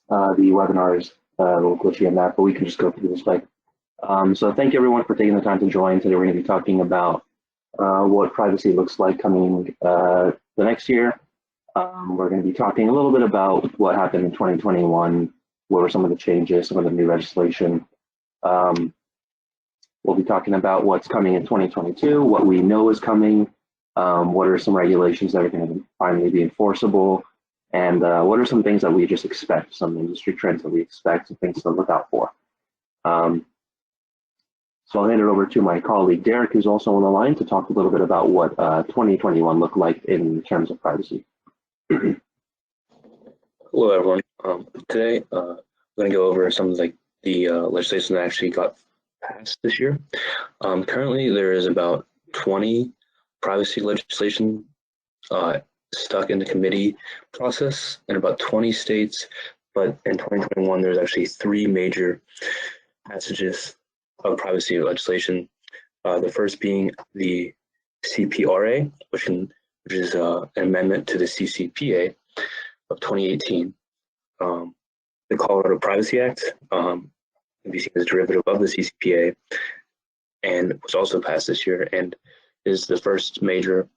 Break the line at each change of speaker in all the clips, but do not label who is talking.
The webinar is a little glitchy on that, but we can just go through this way. So thank you everyone for taking the time to join. Today we're going to be talking about what privacy looks like coming the next year. We're going to be talking a little bit about what happened in 2021, what were some of the changes, some of the new legislation. We'll be talking about what's coming in 2022, what we know is coming, what are some regulations that are going to finally be enforceable, and what are some things that we just expect, some industry trends that we expect, some things to look out for. So I'll hand it over to my colleague Derek, who's also on the line, to talk a little bit about what 2021 looked like in terms of privacy.
Hello, everyone. Today, I'm going to go over some of the legislation that actually got passed this year. Currently, there is about 20 privacy legislation stuck in the committee process in about 20 states, but in 2021, there's actually 3 major passages of privacy legislation. The first being the CPRA, which is an amendment to the CCPA of 2018. The Colorado Privacy Act can be seen as a derivative of the CCPA and was also passed this year and is the first major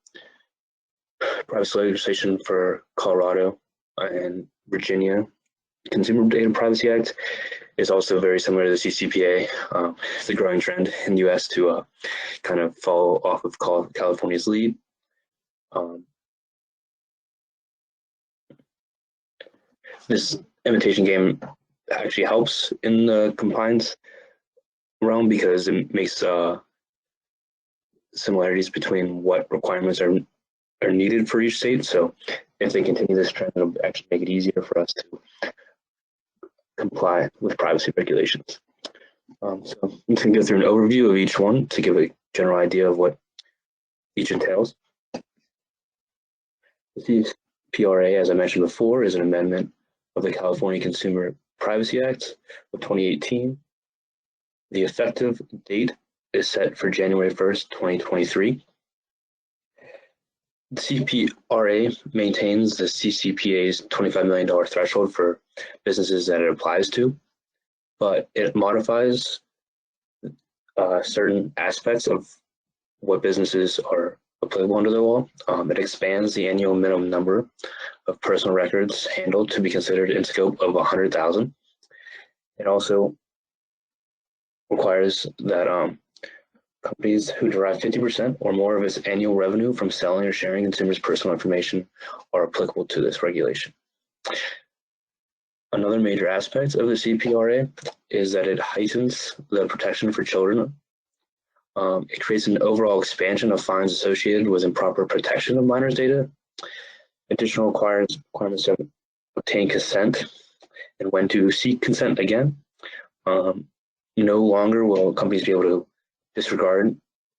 privacy legislation for Colorado and Virginia. Consumer Data Privacy Act is also very similar to the CCPA. It's a growing trend in the US to kind of follow off of California's lead. This imitation game actually helps in the compliance realm because it makes similarities between what requirements are needed for each state. So if they continue this trend, it'll actually make it easier for us to comply with privacy regulations. So I'm just going to go through an overview of each one to give a general idea of what each entails. The CPRA, as I mentioned before, is an amendment of the California Consumer Privacy Act of 2018. The effective date is set for January 1st, 2023. The CPRA maintains the CCPA's $25 million threshold for businesses that it applies to, but it modifies certain aspects of what businesses are applicable under the law. It expands the annual minimum number of personal records handled to be considered in scope of 100,000. It also requires that companies who derive 50% or more of its annual revenue from selling or sharing consumers' personal information are applicable to this regulation. Another major aspect of the CPRA is that it heightens the protection for children. It creates an overall expansion of fines associated with improper protection of minors' data. Additional requirements to obtain consent and when to seek consent again. No longer will companies be able to disregard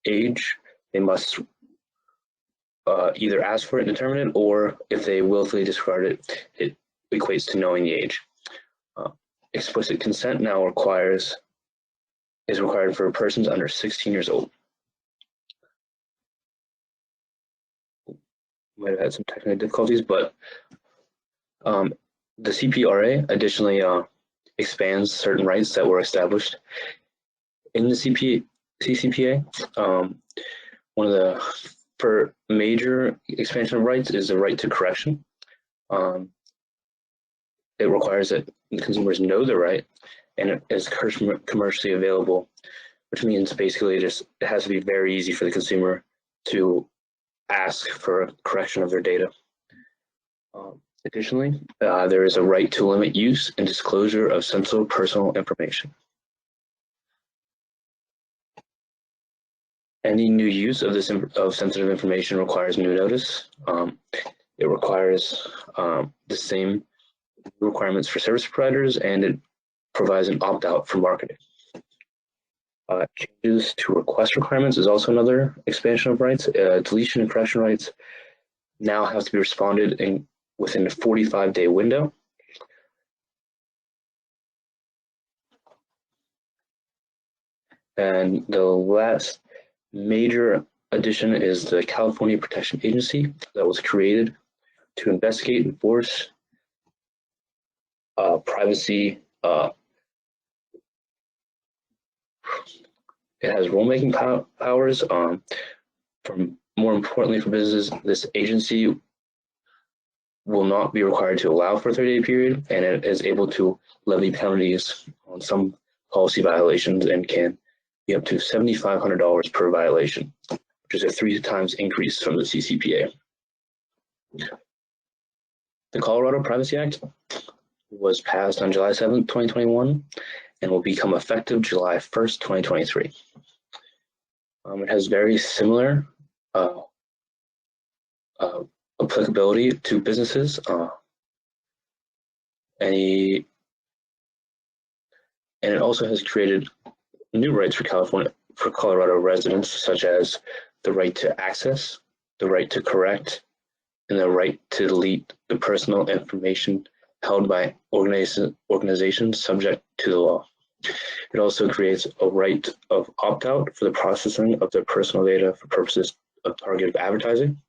age. They must either ask for it and determine it, or if they willfully disregard it, it equates to knowing the age. Explicit consent now is required for persons under 16 years old. Might have had some technical difficulties, but the CPRA additionally expands certain rights that were established in the CCPA. One of the major expansion of rights is the right to correction. It requires that consumers know the right and it is commercially available, which means basically it has to be very easy for the consumer to ask for a correction of their data. Additionally, there is a right to limit use and disclosure of sensitive personal information. Any new use of sensitive information requires new notice. It requires the same requirements for service providers, and it provides an opt-out for marketing. Changes to request requirements is also another expansion of rights. Deletion and correction rights now have to be responded within a 45-day window. And the last major addition is the California Protection Agency that was created to investigate, enforce, privacy. It has rulemaking powers. More importantly for businesses, this agency will not be required to allow for a 30-day period, and it is able to levy penalties on some policy violations and can be up to $7,500 per violation, which is a 3 times increase from the CCPA. The Colorado Privacy Act was passed on July 7th, 2021, and will become effective July 1st, 2023. It has very similar applicability to businesses. And it also has created new rights for Colorado residents, such as the right to access, the right to correct, and the right to delete the personal information held by organizations subject to the law. It also creates a right of opt-out for the processing of their personal data for purposes of targeted advertising,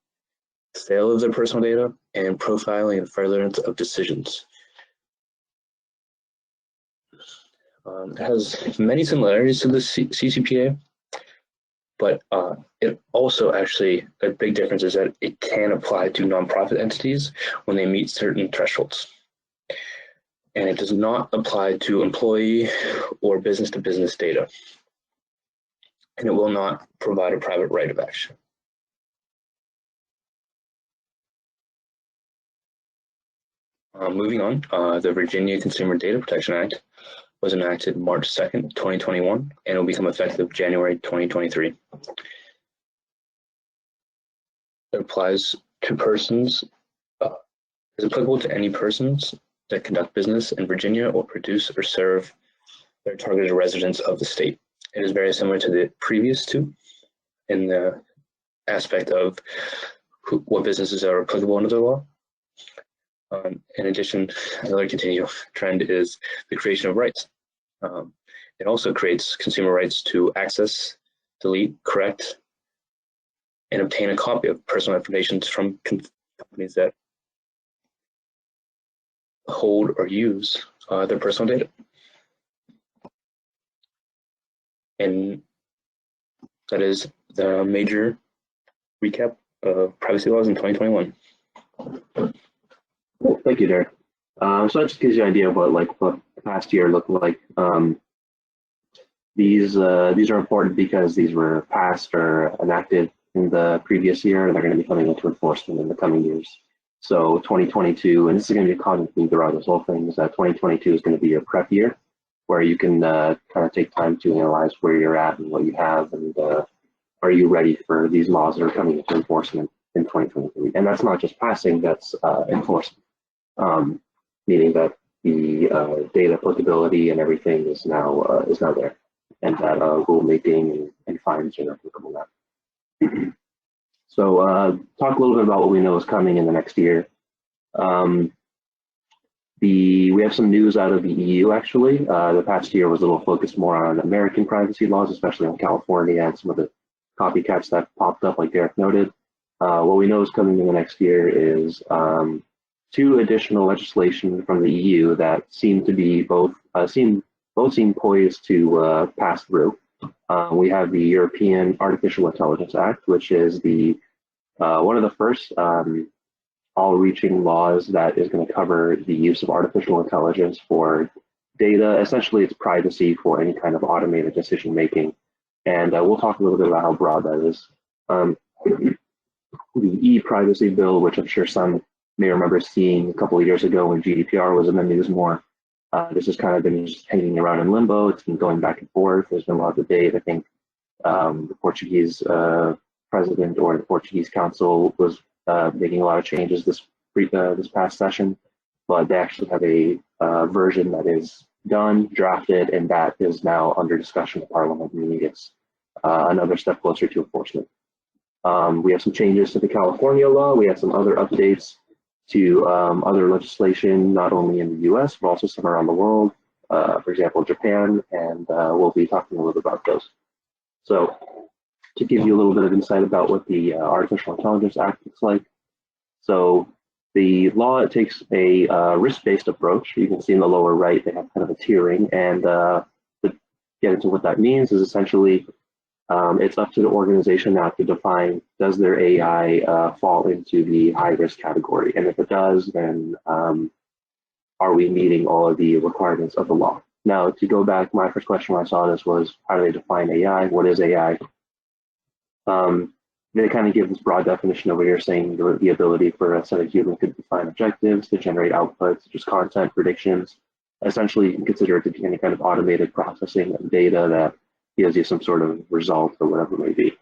sale of their personal data, and profiling and furtherance of decisions. It has many similarities to the CCPA, but it also actually, a big difference is that it can apply to nonprofit entities when they meet certain thresholds. And it does not apply to employee or business-to-business data. And it will not provide a private right of action. Moving on, the Virginia Consumer Data Protection Act was enacted March 2nd, 2021, and will become effective January 2023. It applies to persons, is applicable to any persons that conduct business in Virginia or produce or serve their targeted residents of the state. It is very similar to the previous two in the aspect of what businesses are applicable under the law. In addition, another continual trend is the creation of rights. It also creates consumer rights to access, delete, correct, and obtain a copy of personal information from companies that hold or use their personal data. And that is the major recap of privacy laws in 2021.
Cool. Thank you, Derek. So that just gives you an idea of what the past year looked like. These are important because these were passed or enacted in the previous year, and they're going to be coming into enforcement in the coming years. So 2022, and this is going to be a common theme throughout this whole thing, is that 2022 is going to be your prep year, where you can kind of take time to analyze where you're at and what you have, and are you ready for these laws that are coming into enforcement in 2023? And that's not just passing, that's enforcement, meaning that the data applicability and everything is now there, and that rulemaking and fines are applicable now. So talk a little bit about what we know is coming in the next year. We have some news out of the EU, actually. The past year was a little focused more on American privacy laws, especially on California and some of the copycats that popped up, like Derek noted. What we know is coming in the next year is 2 additional legislation from the EU that seem to be both seem poised to pass through. We have the European Artificial Intelligence Act, which is the one of the first all-reaching laws that is going to cover the use of artificial intelligence for data. Essentially, it's privacy for any kind of automated decision making, and we'll talk a little bit about how broad that is. The e-privacy bill, which I'm sure some may remember seeing a couple of years ago when GDPR was in the news more. This has kind of been just hanging around in limbo. It's been going back and forth. There's been a lot of debate. I think the Portuguese president or the Portuguese council was making a lot of changes this past session, but they actually have a version that is done, drafted, and that is now under discussion in Parliament, meaning it's another step closer to enforcement. We have some changes to the California law. We have some other updates to other legislation, not only in the US, but also some around the world, for example, Japan, and we'll be talking a little bit about those. So to give you a little bit of insight about what the Artificial Intelligence Act looks like. So The law, it takes a risk-based approach. You can see in the lower right, they have kind of a tiering, and to get into what that means is essentially it's up to the organization now to define, does their AI fall into the high risk category? And if it does, then are we meeting all of the requirements of the law? Now, to go back, my first question when I saw this was, how do they define AI? What is AI? They kind of give this broad definition over here saying the ability for a set of humans to define objectives, to generate outputs, just content predictions. Essentially, you can consider it to be any kind of automated processing of data that gives you some sort of result or whatever it may be.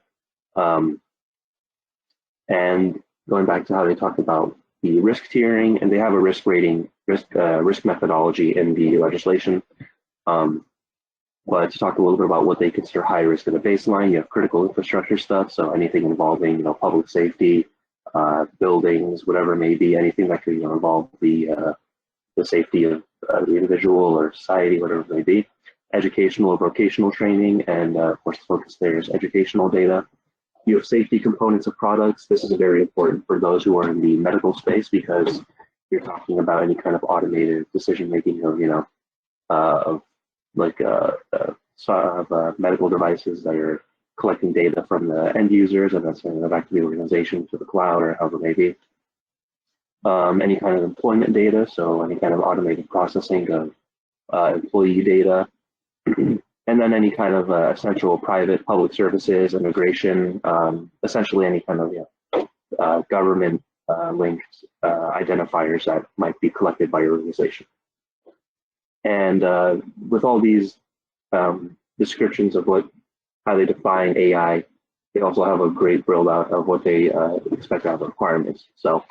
And going back to how they talk about the risk tiering, and they have a risk rating, risk methodology in the legislation. But to talk a little bit about what they consider high risk in the baseline, you have critical infrastructure stuff, so anything involving public safety, buildings, whatever it may be, anything that could involve the safety of the individual or society, whatever it may be. Educational or vocational training, and of course the focus there is educational data. You have safety components of products. This is very important for those who are in the medical space because you're talking about any kind of automated decision making of medical devices that are collecting data from the end users and then sending it back to the organization, to the cloud, or however it may be. Any kind of employment data, so any kind of automated processing of employee data, and then any kind of essential private public services, immigration, essentially any kind of government linked identifiers that might be collected by your organization. And with all these descriptions of how they define AI, they also have a great build out of what they expect out of the requirements. So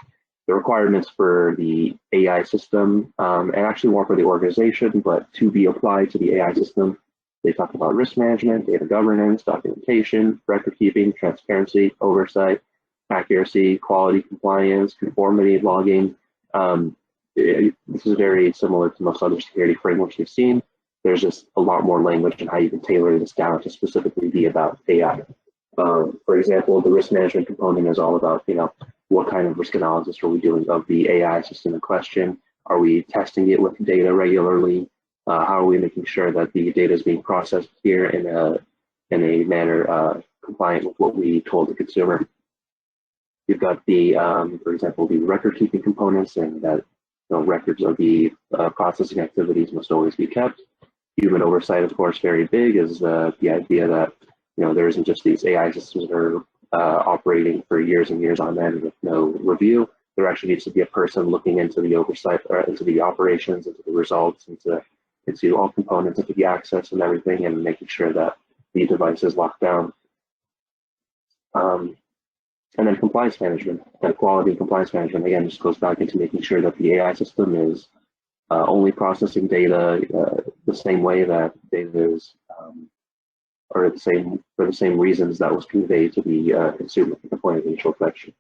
the requirements for the AI system, and actually more for the organization, but to be applied to the AI system, they talk about risk management, data governance, documentation, record keeping, transparency, oversight, accuracy, quality, compliance, conformity, logging. This is very similar to most other security frameworks you've seen. There's just a lot more language on how you can tailor this down to specifically be about AI. For example, the risk management component is all about, what kind of risk analysis are we doing of the AI system in question? Are we testing it with data regularly? How are we making sure that the data is being processed here in a manner compliant with what we told the consumer? You've got the, for example, the record keeping components, and that records of the processing activities must always be kept. Human oversight, of course, very big, is the idea that there isn't just these AI systems that are operating for years and years on end with no review. There actually needs to be a person looking into the oversight, into the operations, into the results, into all components, into the access and everything, and making sure that the device is locked down. And then compliance management, quality and compliance management, again, just goes back into making sure that the AI system is only processing data the same way that data is, or for the same reasons that was conveyed to the consumer at the point of initial collection.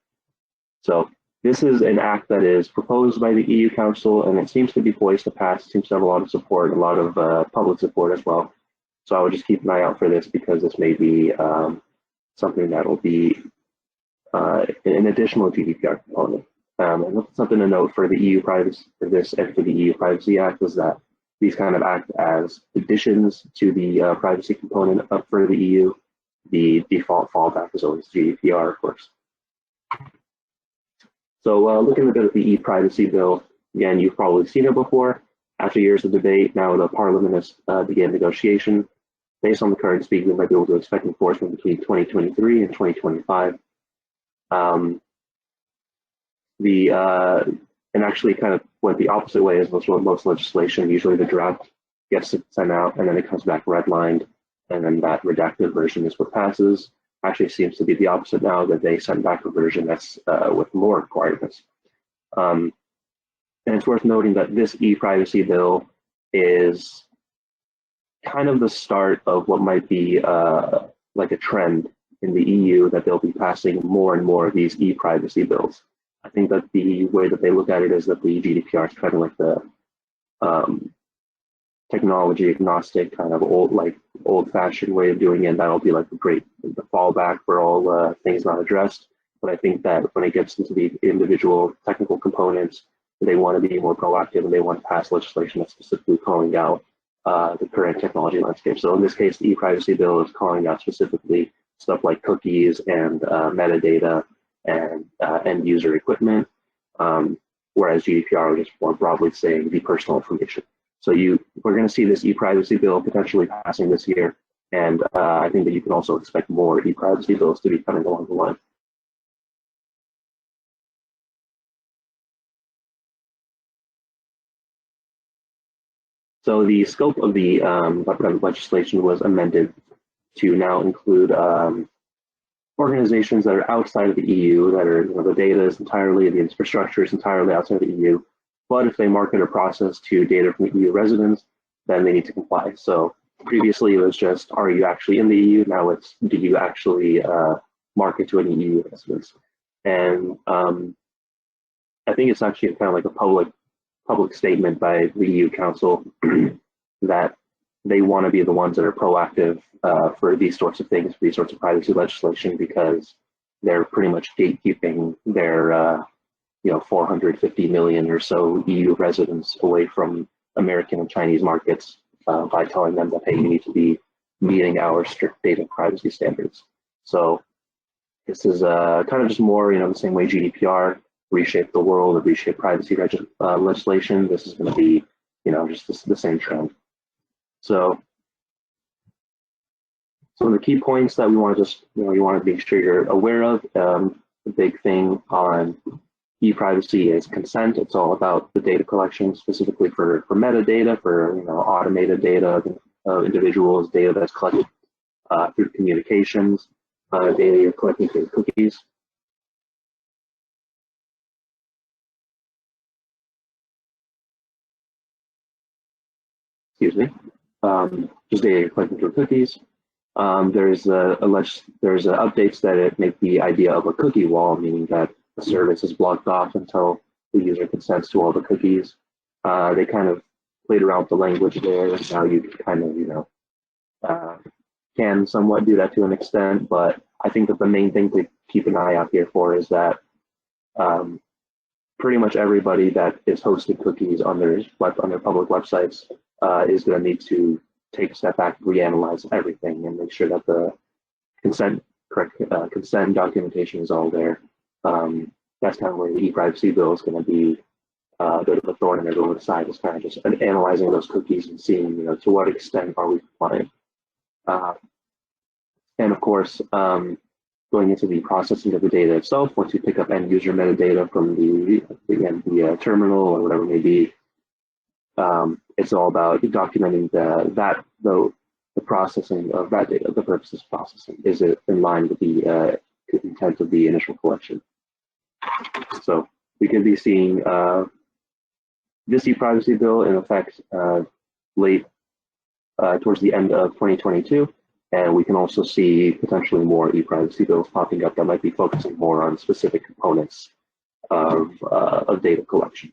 So this is an act that is proposed by the EU Council, and it seems to be poised to pass. It seems to have a lot of support, a lot of public support as well. So I would just keep an eye out for this, because this may be something that will be an additional GDPR component. And something to note for the EU privacy, for this and for the EU Privacy Act, is that these kind of act as additions to the privacy component for the EU. The default fallback is always GDPR, of course. So looking a bit at the e-privacy bill, again, you've probably seen it before. After years of debate, now the Parliament has began negotiation. Based on the current speed, we might be able to expect enforcement between 2023 and 2025. And actually kind of went the opposite way as most legislation. Usually the draft gets sent out and then it comes back redlined, and then that redacted version is what passes. Actually seems to be the opposite now, that they send back a version that's with more requirements. And it's worth noting that this e-privacy bill is kind of the start of what might be like a trend in the EU, that they'll be passing more and more of these e-privacy bills. I think that the way that they look at it is that the GDPR is kind of like the technology agnostic, kind of old-fashioned way of doing it. And that'll be like the fallback for all things not addressed. But I think that when it gets into the individual technical components, they want to be more proactive and they want to pass legislation that's specifically calling out the current technology landscape. So in this case, the e-privacy bill is calling out specifically stuff like cookies and metadata and end user equipment, whereas GDPR is more broadly saying the personal information. So we're going to see this e-privacy bill potentially passing this year, and I think that you can also expect more e-privacy bills to be coming along the line. So the scope of the legislation was amended to now include organizations that are outside of the EU, that are, the data is entirely, the infrastructure is entirely outside the EU. But if they market or process to data from EU residents, then they need to comply. So previously it was just, are you actually in the EU? Now it's, do you actually market to any EU residents? And I think it's actually kind of like a public statement by the EU Council that they want to be the ones that are proactive for these sorts of things, for these sorts of privacy legislation, because they're pretty much gatekeeping their 450 million or so EU residents away from American and Chinese markets by telling them that, hey, you need to be meeting our strict data privacy standards. So this is kind of just more, the same way GDPR reshaped the world or reshaped privacy legislation. This is going to be, just the same trend. So some of the key points that we want to just, you want to make sure you're aware of. The big thing on e-privacy is consent. It's all about the data collection, specifically for metadata, for automated data of individuals, data that's collected through communications, data you're collecting through cookies. Excuse me. Just data you're collecting through cookies. There's updates that it make the idea of a cookie wall, meaning that the service is blocked off until the user consents to all the cookies. They kind of played around with the language there. Now you kind of, can somewhat do that to an extent, but I think that the main thing to keep an eye out here for is that pretty much everybody that is hosting cookies on their public websites is going to need to take a step back, reanalyze everything, and make sure that the consent documentation is all there. That's kind of where the e-privacy bill is going to be a bit of a thorn in everyone's side, is kind of just analyzing those cookies and seeing, to what extent are we complying. And of course, going into the processing of the data itself, once you pick up end user metadata from the terminal or whatever it may be, it's all about documenting the processing of that data, the purposes of processing. Is it in line with the intent of the initial collection? So we could be seeing this e-privacy bill in effect late towards the end of 2022, and we can also see potentially more e-privacy bills popping up that might be focusing more on specific components of data collection.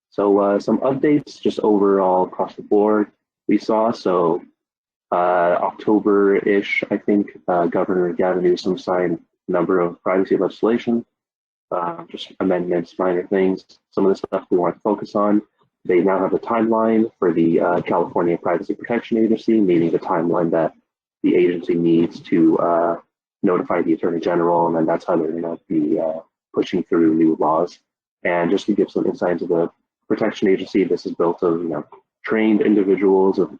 So some updates just overall across the board we saw. So October-ish, I think, Governor Gavin Newsom signed a number of privacy legislation, just amendments, minor things. Some of the stuff we want to focus on. They now have a timeline for the California Privacy Protection Agency, meaning the timeline that the agency needs to notify the Attorney General, and then that's how they're going to be pushing through new laws. And just to give some insight into the protection agency, this is built of trained individuals, of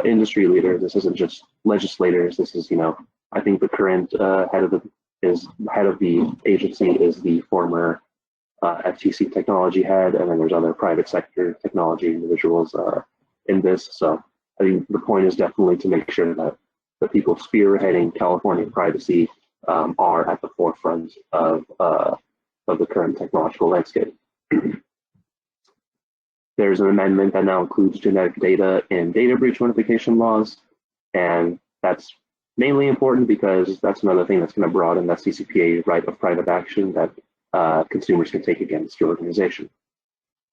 industry leaders. This isn't just legislators. This is I think the current head of the agency is the former FTC technology head, and then there's other private sector technology individuals in this. So I think the point is definitely to make sure that the people spearheading California privacy are at the forefront of the current technological landscape. There's an amendment that now includes genetic data in data breach notification laws, and that's mainly important because that's another thing that's going to broaden that CCPA right of private action that consumers can take against your organization.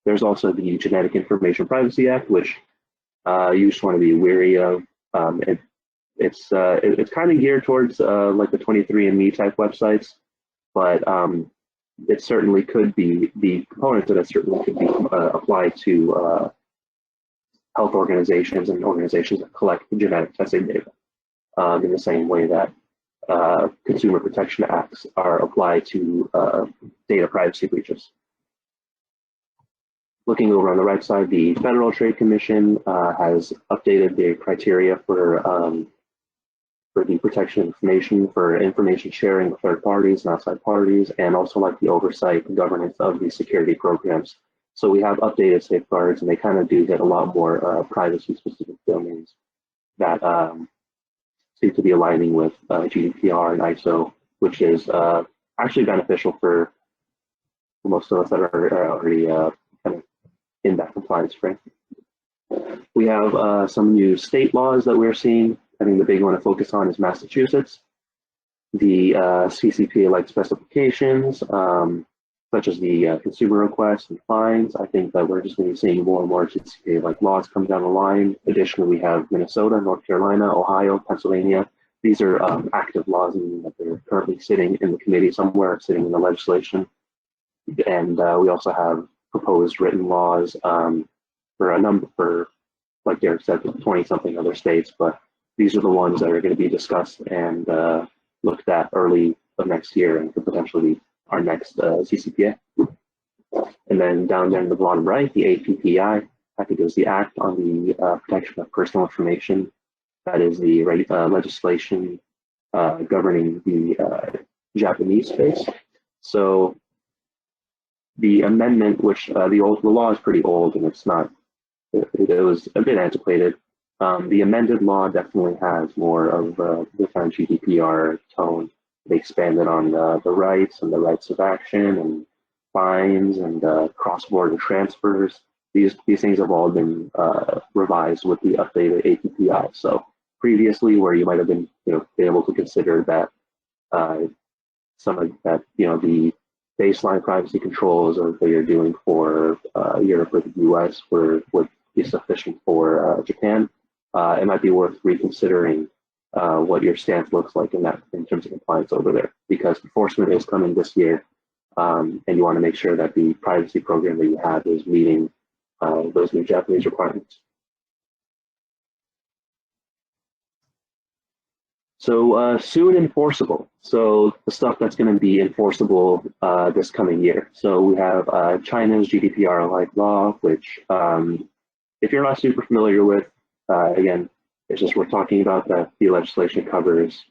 There's also the Genetic Information Privacy Act, which you just want to be wary of. it's kind of geared towards like the 23andMe type websites, but it certainly could be, the components of it certainly could be applied to health organizations and organizations that collect genetic testing data in the same way that consumer protection acts are applied to data privacy breaches. Looking over on the right side, the Federal Trade Commission has updated their criteria for the protection of information, for information sharing with third parties and outside parties, and also like the oversight and governance of these security programs. So we have updated safeguards, and they kind of do get a lot more privacy-specific domains that seem to be aligning with GDPR and ISO, which is actually beneficial for most of us that are already kind of in that compliance frame. We have some new state laws that we're seeing. I think the big one to focus on is Massachusetts. The CCPA-like specifications, such as the consumer requests and fines. I think that we're just going to be seeing more and more CCPA-like laws come down the line. Additionally, we have Minnesota, North Carolina, Ohio, Pennsylvania. These are active laws, meaning that they're currently sitting in the committee somewhere, sitting in the legislation. And we also have proposed written laws for a number, for, like Derek said, 20-something other states, but these are the ones that are going to be discussed and looked at early of next year and could potentially be our next CCPA. And then down there in the bottom right, the APPI, I think it was the Act on the Protection of Personal Information. That is the legislation governing the Japanese space. So the amendment, which the law is pretty old and it's not, it was a bit antiquated. The amended law definitely has more of the kind of GDPR tone. They expanded on the rights and the rights of action and fines and cross-border transfers. These things have all been revised with the updated APPI. So previously, where you might have been, been able to consider that some of that, the baseline privacy controls of what you're doing for Europe or the US would be sufficient for Japan. It might be worth reconsidering what your stance looks like in terms of compliance over there, because enforcement is coming this year, and you want to make sure that the privacy program that you have is meeting those new Japanese requirements. So soon enforceable. So the stuff that's going to be enforceable this coming year. So we have China's GDPR-like law, which if you're not super familiar with, again, it's just we're talking about that the legislation covers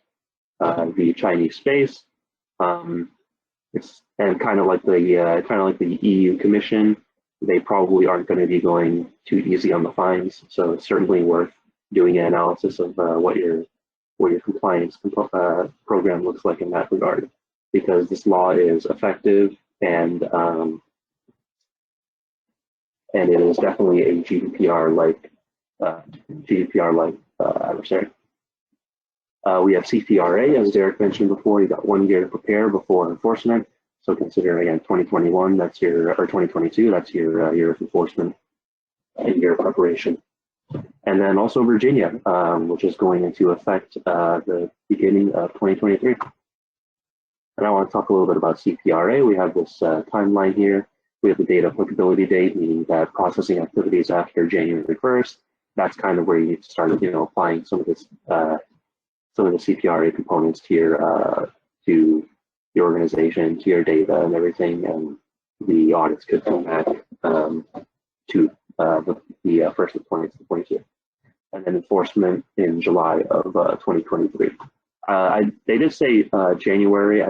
the Chinese space. It's and kind of like the EU Commission, they probably aren't going to be going too easy on the fines. So it's certainly worth doing an analysis of what your compliance program looks like in that regard, because this law is effective and it is definitely a GDPR-like adversary. We have CPRA, as Derek mentioned before. You got 1 year to prepare before enforcement. So consider again 2021, that's your, or 2022, that's your year of enforcement and year of preparation. And then also Virginia, which is going into effect the beginning of 2023. And I want to talk a little bit about CPRA. We have this timeline here. We have the data applicability date, meaning that processing activities after January 1st. That's kind of where you need to start, applying some of this, some of the CPRA components to your organization, to your data and everything, and the audits could come back to the first of 2022, and then enforcement in July of 2023. They did say January.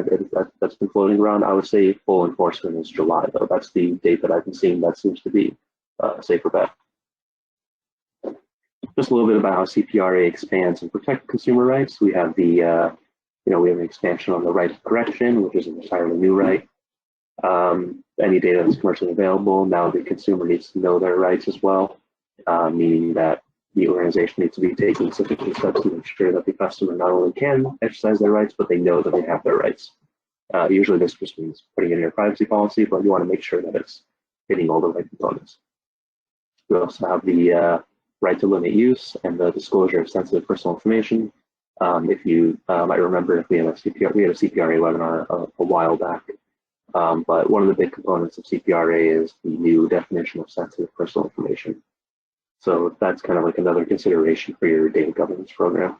That's been floating around. I would say full enforcement is July, though. That's the date that I've been seeing. That seems to be a safer bet. Just a little bit about how CPRA expands and protects consumer rights. We have the, we have an expansion on the right of correction, which is an entirely new right. Any data that's commercially available, now the consumer needs to know their rights as well, meaning that the organization needs to be taking sufficient steps to make sure that the customer not only can exercise their rights, but they know that they have their rights. Usually this just means putting it in your privacy policy, but you want to make sure that it's hitting all the right components. We also have the right to limit use and the disclosure of sensitive personal information. If you might remember, if we had a CPRA webinar a while back. But one of the big components of CPRA is the new definition of sensitive personal information. So that's kind of like another consideration for your data governance program.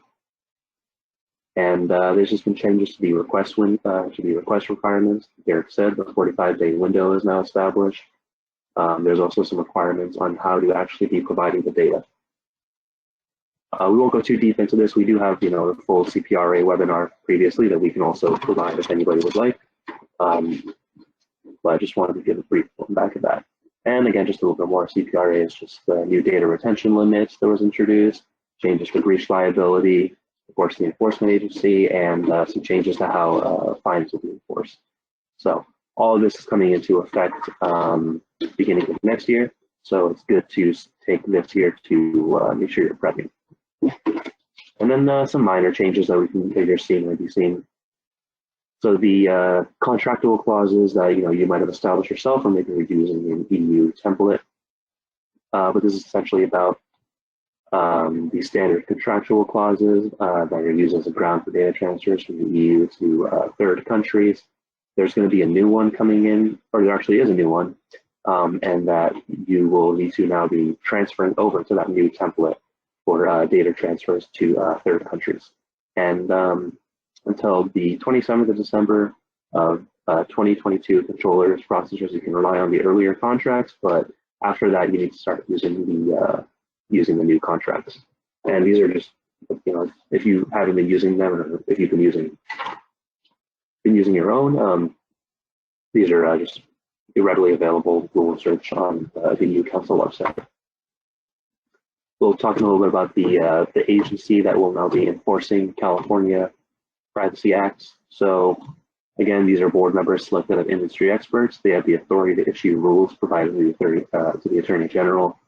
And there's just been changes to the request requirements. Derek said the 45-day window is now established. There's also some requirements on how to actually be providing the data. We won't go too deep into this. We do have, the full CPRA webinar previously that we can also provide if anybody would like. But I just wanted to give a brief look back at that. And again, just a little bit more. CPRA is just the new data retention limits that was introduced, changes for breach liability, of course, the enforcement agency, and some changes to how fines will be enforced. So all of this is coming into effect beginning of next year. So it's good to take this year to make sure you're prepping. And then some minor changes that you're seeing, maybe seeing. So the contractual clauses that you might have established yourself, or maybe you're using an EU template. But this is essentially about the standard contractual clauses that are used as a ground for data transfers from the EU to third countries. There's going to be a new one coming in, or there actually is a new one, and that you will need to now be transferring over to that new template for data transfers to third countries. And until the 27th of December of 2022, controllers, processors, you can rely on the earlier contracts, but after that, you need to start using the new contracts. And these are just, if you haven't been using them, or if you've been using your own, these are just readily available Google search on the EU Council website. We'll talk a little bit about the agency that will now be enforcing California Privacy Acts. So again, these are board members selected of industry experts. They have the authority to issue rules provided to the Attorney General.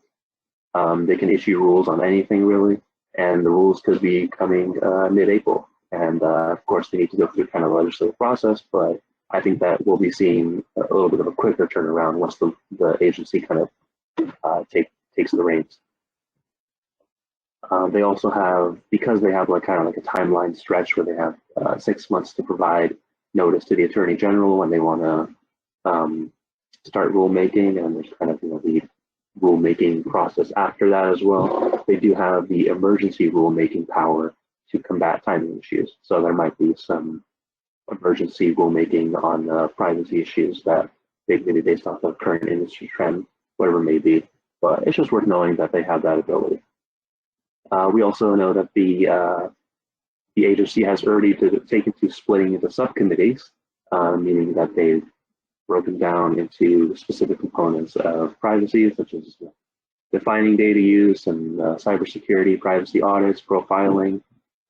They can issue rules on anything really, and the rules could be coming mid-April. And of course, they need to go through kind of a legislative process, but I think that we'll be seeing a little bit of a quicker turnaround once the agency kind of takes the reins. They also have, because they have kind of like a timeline stretch where they have 6 months to provide notice to the Attorney General when they want to start rulemaking, and there's kind of the rulemaking process after that as well. They do have the emergency rulemaking power to combat timing issues. So there might be some emergency rulemaking on privacy issues that may be based off of current industry trend, whatever it may be. But it's just worth knowing that they have that ability. We also know that the agency has already taken to splitting into subcommittees, meaning that they've broken down into specific components of privacy, such as defining data use and cybersecurity, privacy audits, profiling,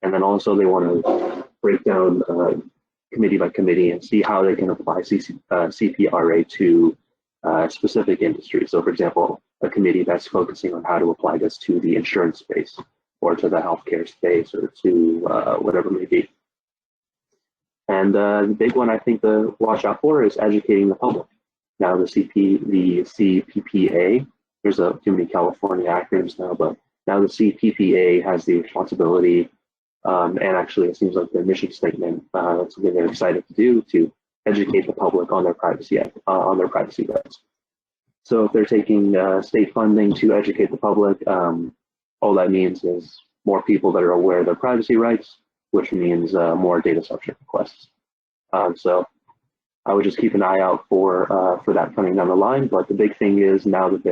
and then also they want to break down committee by committee and see how they can apply CPRA to specific industries. So for example, a committee that's focusing on how to apply this to the insurance space, or to the healthcare space, or to whatever it may be. And the big one I think to watch out for is educating the public. Now the CPPA, there's too many California acronyms now, but now the CPPA has the responsibility, and actually it seems like the mission statement, that's something they're excited to do, to educate the public on their privacy rights. So if they're taking state funding to educate the public, all that means is more people that are aware of their privacy rights, which means more data subject requests. So I would just keep an eye out for that coming down the line. But the big thing is now that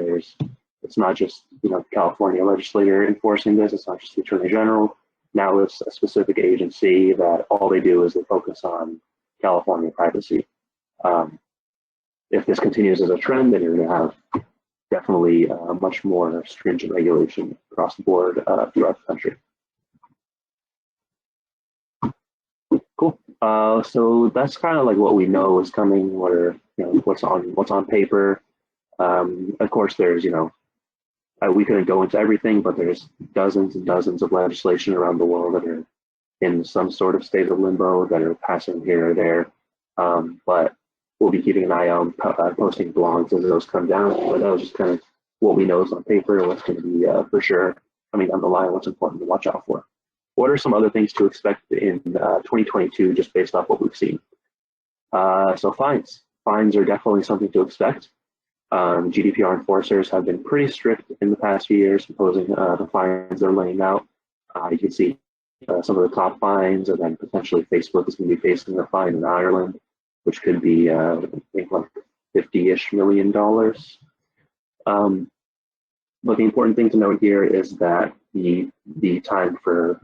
it's not just California legislator enforcing this, it's not just the Attorney General. Now it's a specific agency that all they do is they focus on California privacy. If this continues as a trend, then you're going to have definitely much more stringent regulation across the board throughout the country. Cool. So that's kind of like what we know is coming. What's on paper. Of course, there's we couldn't go into everything, but there's dozens and dozens of legislation around the world that are in some sort of state of limbo that are passing here or there. But we'll be keeping an eye on posting blogs as those come down. But that was just kind of what we know is on paper and what's going to be for sure coming down the line, what's important to watch out for. what are some other things to expect in 2022, just based off what we've seen? So fines. Fines are definitely something to expect. GDPR enforcers have been pretty strict in the past few years, imposing the fines they're laying out. You can see some of the top fines, and then potentially Facebook is going to be facing a fine in Ireland, which could be, I think, like $50-ish million. But the important thing to note here is that the time for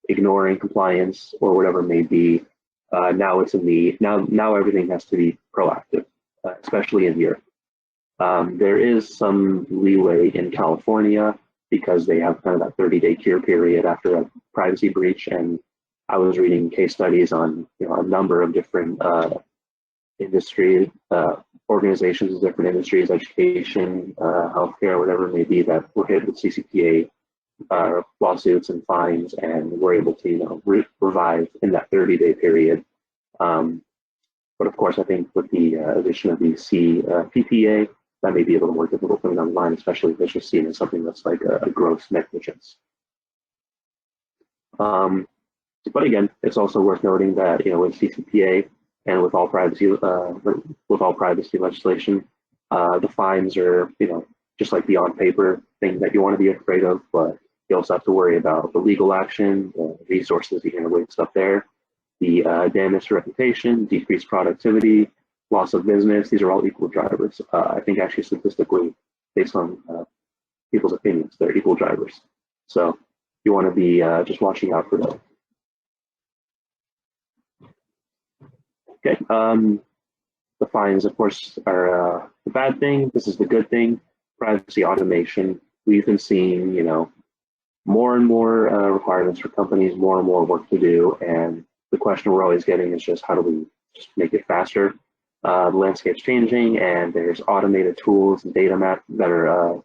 ignoring compliance or whatever may be, now it's a need. Now everything has to be proactive, especially in Europe. There is some leeway in California because they have kind of that 30-day cure period after a privacy breach. And I was reading case studies on a number of different industry organizations, different industries, education, healthcare, whatever it may be, that were hit with CCPA lawsuits and fines, and were able to revive in that 30-day period. But of course, I think with the addition of the CPPA, that may be a little more difficult coming online, especially if it's just seen as something that's like a gross negligence. But again, it's also worth noting that with CCPA and with all privacy legislation, the fines are just like the on paper thing that you want to be afraid of, but you also have to worry about the legal action, the resources you're going to waste up there, the damage to reputation, decreased productivity, loss of business. These are all equal drivers. I think actually statistically, based on people's opinions, they're equal drivers. So you want to be just watching out for that. Okay. The fines, of course, are the bad thing. This is the good thing. Privacy automation. We've been seeing, more and more requirements for companies, more and more work to do. And the question we're always getting is just how do we just make it faster? The landscape's changing, and there's automated tools and data map that are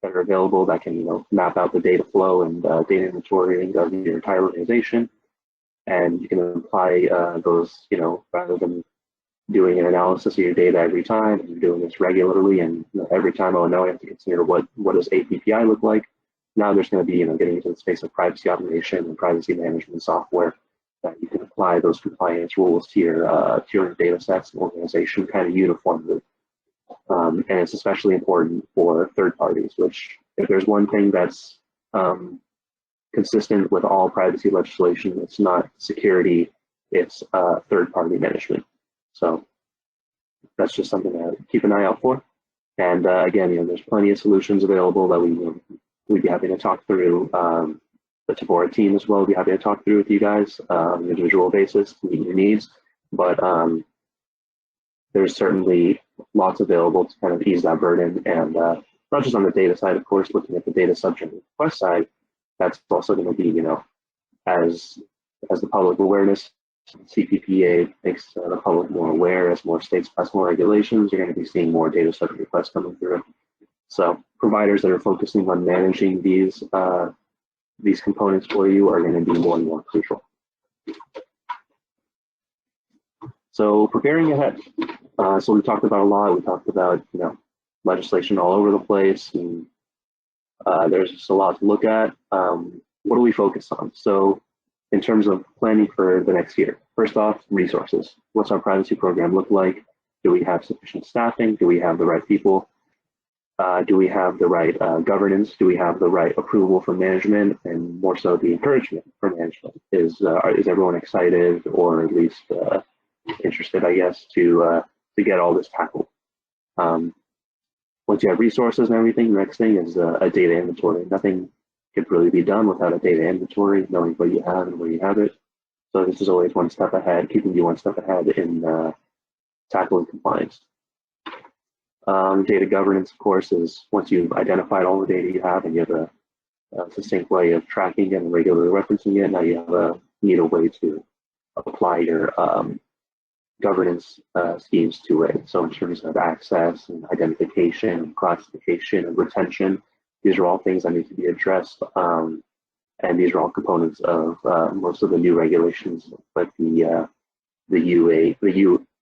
available that can map out the data flow and data inventorying of your entire organization. And you can apply those, rather than doing an analysis of your data every time, and you're doing this regularly, and every time, oh no, I have to consider what does API look like. Now there's going to be, getting into the space of privacy automation and privacy management software that you can apply those compliance rules to your data sets and organization kind of uniformly. And it's especially important for third parties, which if there's one thing that's consistent with all privacy legislation, it's not security, it's third-party management. So that's just something to keep an eye out for. And again, there's plenty of solutions available that we'd be happy to talk through. The Tevora team as well would be happy to talk through with you guys on an individual basis to meet your needs. But there's certainly lots available to kind of ease that burden, and not just on the data side, of course, looking at the data subject request side. That's also going to be, as the public awareness, CPPA makes the public more aware, as more states pass more regulations, you're going to be seeing more data subject requests coming through. So providers that are focusing on managing these components for you are going to be more and more crucial. So preparing ahead. So we talked about a lot. We talked about legislation all over the place, and there's just a lot to look at. What do we focus on? So in terms of planning for the next year, first off, resources. What's our privacy program look like? Do we have sufficient staffing? Do we have the right people? Do we have the right governance? Do we have the right approval from management, and more so the encouragement from management? Is everyone excited, or at least interested, I guess, to get all this tackled? Once you have resources and everything, the next thing is a data inventory. Nothing could really be done without a data inventory, knowing what you have and where you have it. So this is always one step ahead, keeping you one step ahead in tackling compliance. Data governance, of course, is once you've identified all the data you have and you have a succinct way of tracking it and regularly referencing it, now you need a way to apply your governance schemes to it. So in terms of access and identification and classification and retention, these are all things that need to be addressed. And these are all components of most of the new regulations, like the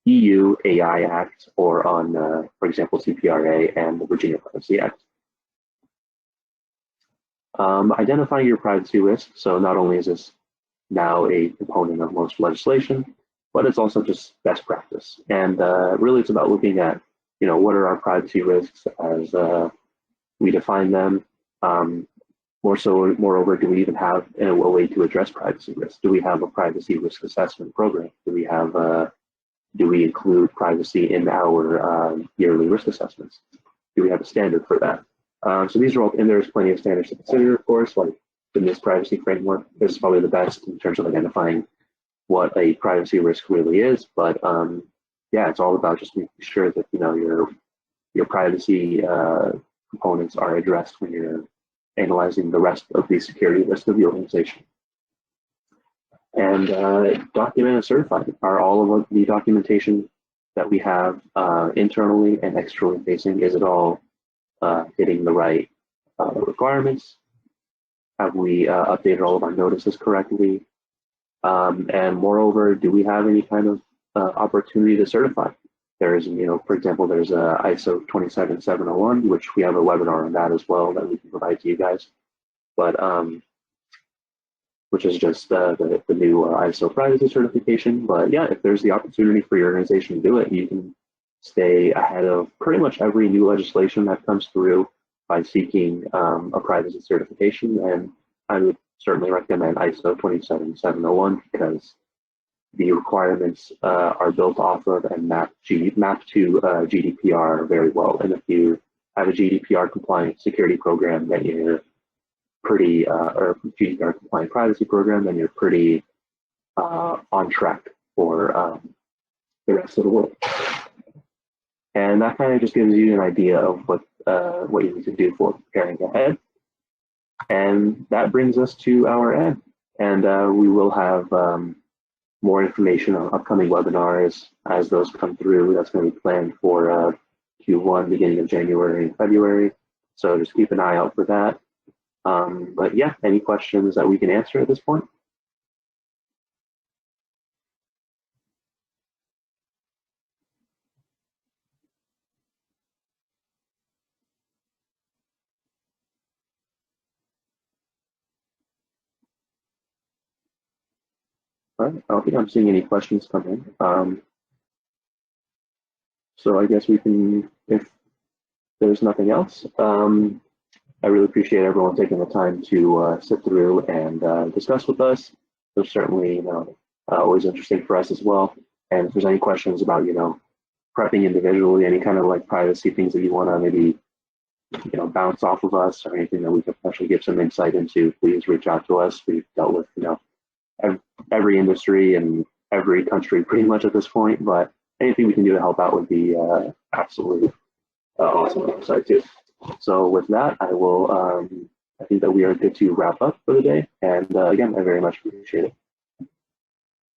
EU AI Act, or on, for example, CPRA and the Virginia Privacy Act. Identifying your privacy risk. So not only is this now a component of most legislation, but it's also just best practice. And really, it's about looking at, what are our privacy risks as we define them. Moreover, do we even have a way to address privacy risks? Do we have a privacy risk assessment program? Do we include privacy in our yearly risk assessments? Do we have a standard for that? So these are all, and there's plenty of standards to consider, of course, like the NIST privacy framework. This is probably the best in terms of identifying what a privacy risk really is. But yeah, it's all about just making sure that your privacy components are addressed when you're analyzing the rest of the security risk of the organization. And document and certify are all of the documentation that we have internally and externally facing. Is it all hitting the right requirements? Have we updated all of our notices correctly? And moreover, do we have any kind of opportunity to certify? There's, for example, there's ISO 27701, which we have a webinar on that as well that we can provide to you guys. But which is just the new ISO privacy certification. But yeah, if there's the opportunity for your organization to do it, you can stay ahead of pretty much every new legislation that comes through by seeking a privacy certification. And I would certainly recommend ISO 27701 because the requirements are built off of and map to GDPR very well. And if you have a GDPR compliant security program, then you're pretty, or GDPR compliant privacy program, then you're pretty on track for the rest of the world. And that kind of just gives you an idea of what you need to do for preparing ahead. And that brings us to our end. And we will have more information on upcoming webinars as those come through. That's going to be planned for Q1, beginning of January and February. So just keep an eye out for that. But yeah, any questions that we can answer at this point? All right, I don't think I'm seeing any questions come in. So I guess we can, if there's nothing else, I really appreciate everyone taking the time to sit through and discuss with us. It's certainly, always interesting for us as well. And if there's any questions about, prepping individually, any kind of like privacy things that you want to maybe, bounce off of us or anything that we could potentially give some insight into, please reach out to us. We've dealt with, every industry and every country pretty much at this point, but anything we can do to help out would be absolutely awesome on our side too. So with that, I think that we are good to wrap up for the day. And again, I very much appreciate it.